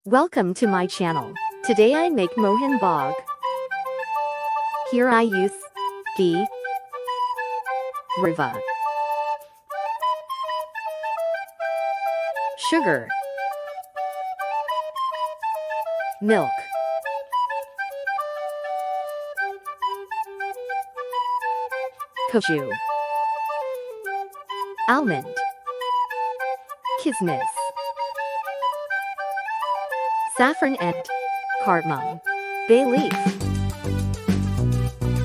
Welcome to my channel. Today I make Mohon bhog. Here I use ghee, riva, sugar, milk, cashew, almond, kismis, saffron and cardamom, bay leaf.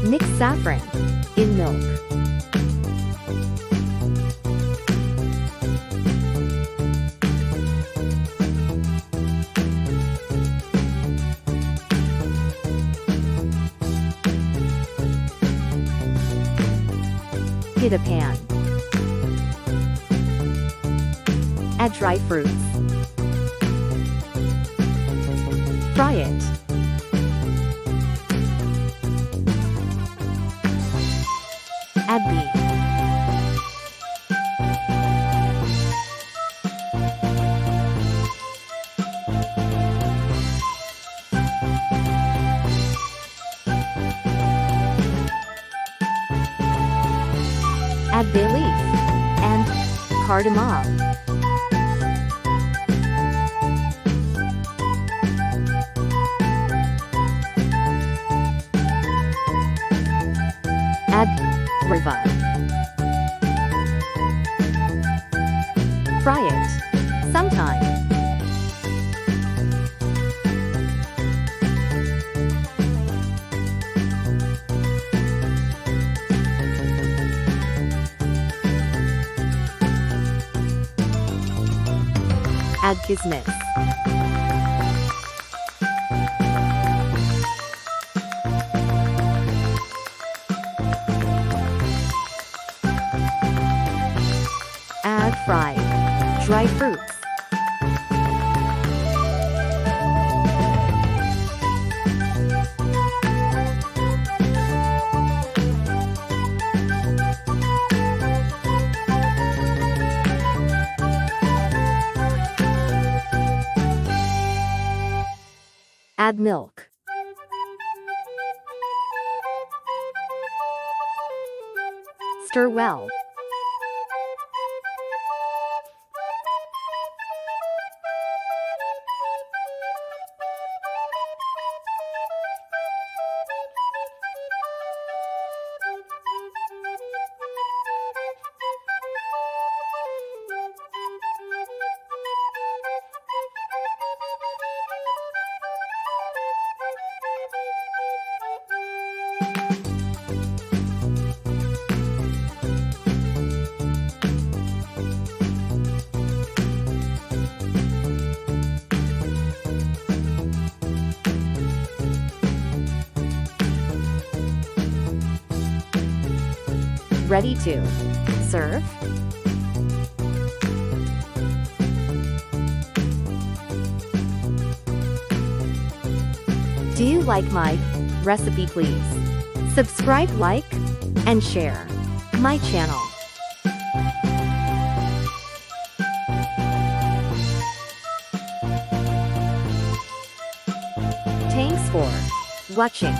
Mix saffron in milk. Heat a pan. Add dry fruits. Fry it. Add ghee. Add bay leaf and cardamom. Add riva. Fry it sometime. Add kismis. Add fried dry fruits. Add milk. Stir well. Ready to serve? Do you like my recipe? Please subscribe, like, and share my channel. Thanks for watching.